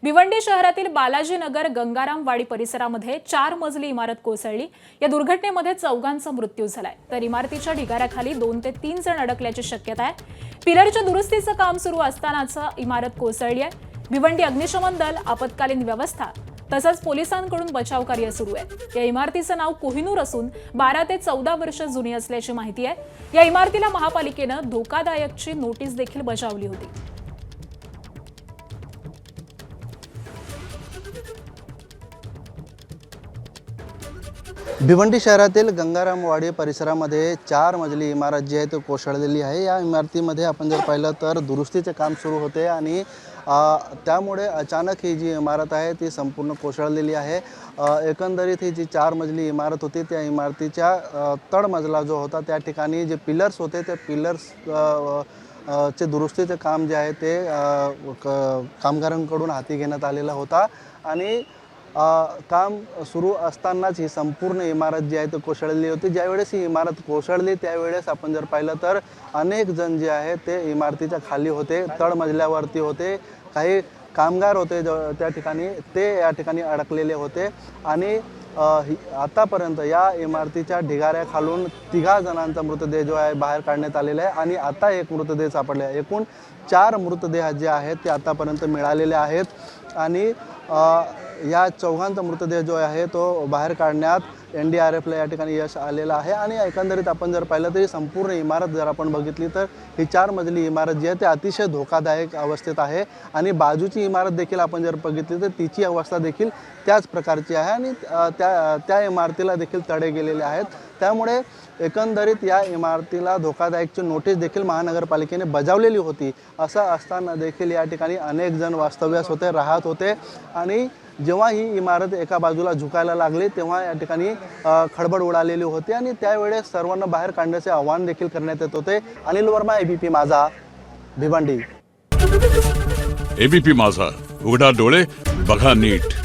भिवंडी शहरातील बालाजीनगर गंगारामवाडी परिसरामध्ये 4 मजली इमारत कोसळली। या दुर्घटनेमध्ये 4 मृत्यू झालाय, तर इमारतीच्या ढिगाऱ्याखाली 2 ते 3 जण अडकल्याची शक्यता आहे। पिलरच्या दुरुस्तीचं काम सुरू असतानाच इमारत कोसळली आहे। भिवंडी अग्निशमन दल, आपत्कालीन व्यवस्था तसंच पोलिसांकडून बचाव कार्य सुरू आहे। या इमारतीचं नाव कोहिनूर असून 12 ते 14 वर्ष जुनी असल्याची माहिती आहे। या इमारतीला महापालिकेनं धोकादायकची नोटीस देखील बजावली होती। भिवंडी शहरातील गंगारामवाडी परिसरामध्ये 4 मजली इमारत जी आहे ती कोसळलेली आहे। या इमारतीमध्ये आपण जर पाहिलं तर दुरुस्तीचे काम सुरू होते आणि त्यामुळे अचानक ही जी इमारत आहे ती संपूर्ण कोसळलेली आहे। एकंदरीत ही जी 4 मजली इमारत होती त्या इमारतीच्या तळमजला जो होता त्या ठिकाणी जे पिलर्स होते ते पिलर्स चे दुरुस्तीचे काम जे आहे ते कामगारांकडून हाती घेण्यात आलेला होता आणि काम सुरू असतानाच ही संपूर्ण इमारत जी आहे ती कोसळलेली होती। ज्यावेळेस ही इमारत कोसळली त्यावेळेस आपण जर पाहिलं तर अनेक जण जे आहे ते इमारतीच्या खाली होते, तळमजल्यावरती होते, काही कामगार होते त्या ठिकाणी ते या ठिकाणी अडकलेले होते आणि आतापर्यंत या इमारतीच्या ढिगाऱ्याखालून 3 जणांचा मृतदेह जो आहे बाहेर काढण्यात आलेला आहे आणि आता एक मृतदेह सापडला आहे। एकूण 4 मृतदेह जे आहेत ते आतापर्यंत मिळालेले आहेत आणि या 4 मृतदेह जो आहे तो बाहेर काढण्यात NDRFला या ठिकाणी यश आलेलं आहे आणि एकंदरीत आपण जर पाहिलं तरी संपूर्ण इमारत जर आपण बघितली तर ही 4 मजली इमारत जी आहे ती अतिशय धोकादायक अवस्थेत आहे आणि बाजूची इमारत देखील आपण जर बघितली तर तिची अवस्था देखील त्याच प्रकारची आहे आणि त्या इमारतीला देखील तडे गेलेले आहेत। त्यामुळे एकंदरीत या इमारतीला धोकादायकची नोटीस देखील महानगरपालिकेने बजावलेली होती। असं असताना देखील या ठिकाणी अनेक जण वास्तव्यास होते, राहत होते आणि जेव्हा ही इमारत एका बाजूला झुकायला लागली तेव्हा या ठिकाणी खळबळ उडालेली होती आणि त्यावेळेस सर्वांना बाहेर काढण्याचे आवाहन देखील करण्यात येत होते। अनिल वर्मा, ABP माझा, भिवंडी। ABP माझा, उघडा डोळे बघा नीट।